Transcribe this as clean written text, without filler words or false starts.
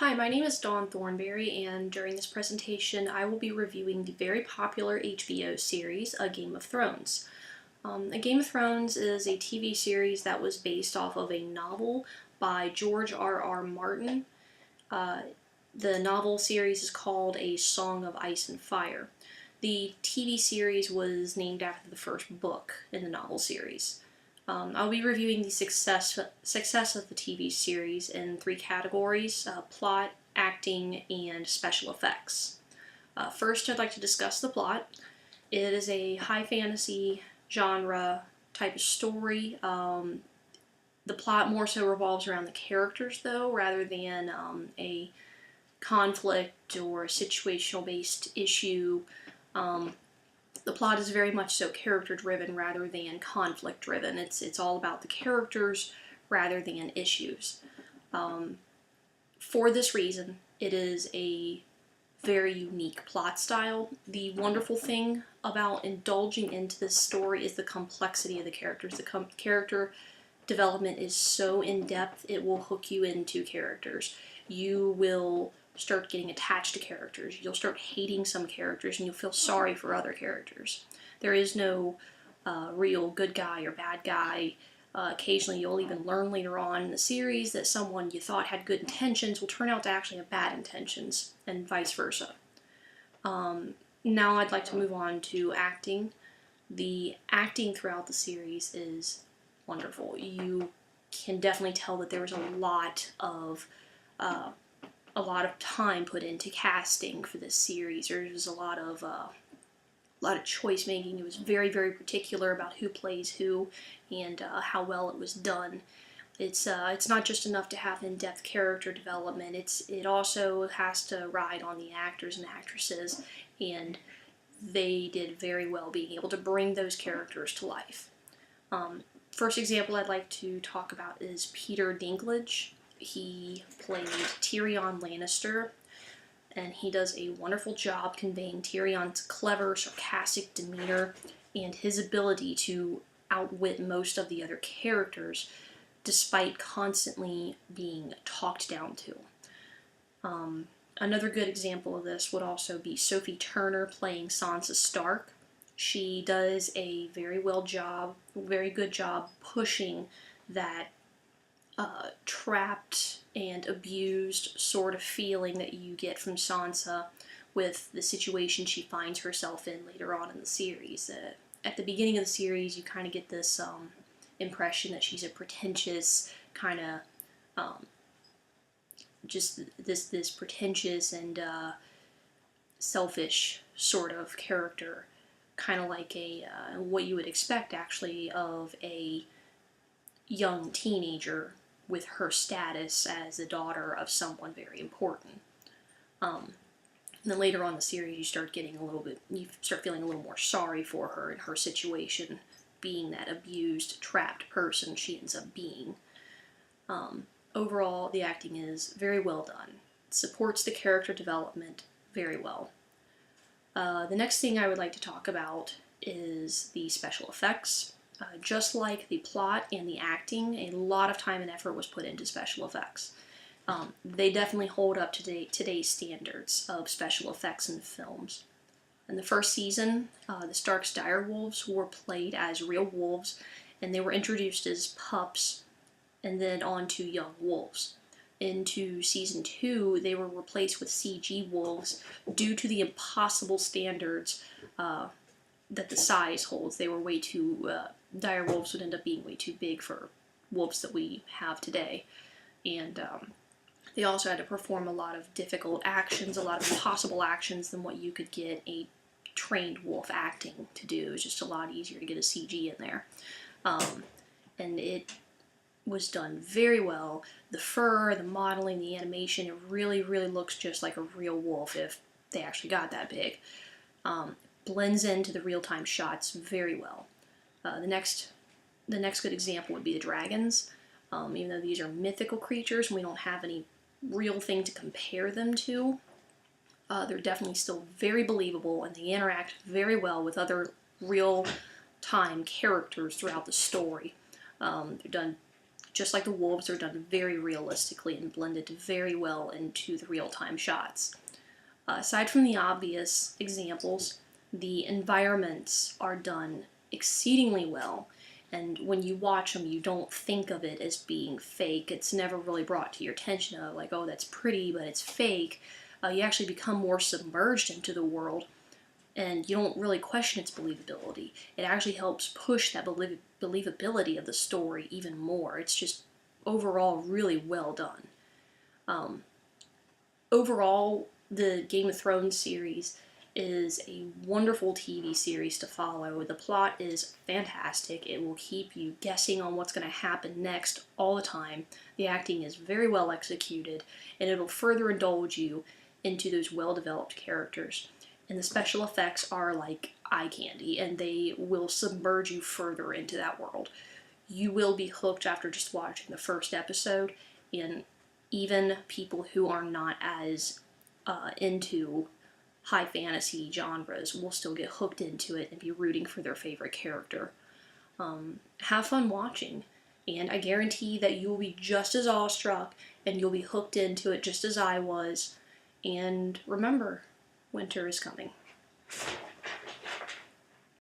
Hi, my name is Dawn Thornberry, and during this presentation I will be reviewing the very popular HBO series, A Game of Thrones. A Game of Thrones is a TV series that was based off of a novel by George R.R. Martin. Uh, the novel series is called A Song of Ice and Fire. The TV series was named after the first book in the novel series. I'll be reviewing the success of the TV series in three categories: plot, acting, and special effects. First, I'd like to discuss the plot. It is a high fantasy genre type of story. The plot more so revolves around the characters, though, rather than a conflict or a situational based issue. The plot is very much so character driven rather than conflict driven. It's all about the characters rather than issues. For this reason, it is a very unique plot style. The wonderful thing about indulging into this story is the complexity of the characters. The character development is so in-depth, it will hook you into characters. You will start getting attached to characters. You'll start hating some characters and you'll feel sorry for other characters. There is no real good guy or bad guy. Occasionally you'll even learn later on in the series that someone you thought had good intentions will turn out to actually have bad intentions, and vice versa. Now I'd like to move on to acting. The acting throughout the series is wonderful. You can definitely tell that there was a lot of time put into casting for this series. There was a lot of choice making. It was very, very particular about who plays who and how well it was done. It's not just enough to have in-depth character development. It also has to ride on the actors and actresses, and they did very well being able to bring those characters to life. First example I'd like to talk about is Peter Dinklage. He played Tyrion Lannister, and he does a wonderful job conveying Tyrion's clever, sarcastic demeanor and his ability to outwit most of the other characters despite constantly being talked down to. Another good example of this would also be Sophie Turner playing Sansa Stark. She does a very good job pushing that trapped and abused sort of feeling that you get from Sansa with the situation she finds herself in later on in the series. At the beginning of the series, you kind of get this impression that she's a pretentious kind of just this pretentious and selfish sort of character, kind of like what you would expect actually of a young teenager with her status as the daughter of someone very important. And then later on in the series, you start feeling a little more sorry for her and her situation, being that abused, trapped person she ends up being. Overall, the acting is very well done. It supports the character development very well. The next thing I would like to talk about is the special effects. Just like the plot and the acting, a lot of time and effort was put into special effects. They definitely hold up to today's standards of special effects in films. In the first season, the Stark's direwolves were played as real wolves, and they were introduced as pups and then on to young wolves. Into season 2, they were replaced with CG wolves due to the impossible standards that the size holds. They were way too dire wolves would end up being way too big for wolves that we have today, and they also had to perform a lot of difficult actions, a lot of impossible actions than what you could get a trained wolf acting to do. It was just a lot easier to get a CG in there, and it was done very well. The fur, the modeling, the animation, it really, really looks just like a real wolf if they actually got that big. Blends into the real-time shots very well. The next good example would be the dragons. Even though these are mythical creatures and we don't have any real thing to compare them to, they're definitely still very believable, and they interact very well with other real-time characters throughout the story. They're done just like the wolves are done very realistically and blended very well into the real-time shots. Aside from the obvious examples, the environments are done exceedingly well, and when you watch them, you don't think of it as being fake. It's never really brought to your attention of like, oh, that's pretty, but it's fake. You actually become more submerged into the world, and you don't really question its believability. It actually helps push that believability of the story even more. It's just overall really well done. Overall, the Game of Thrones series is a wonderful TV series to follow. The plot is fantastic. It will keep you guessing on what's going to happen next all the time. The acting is very well executed, and it'll further indulge you into those well-developed characters. And the special effects are like eye candy, and they will submerge you further into that world. You will be hooked after just watching the first episode, and even people who are not as into high fantasy genres will still get hooked into it and be rooting for their favorite character. Have fun watching, and I guarantee that you will be just as awestruck and you'll be hooked into it just as I was. And remember, winter is coming.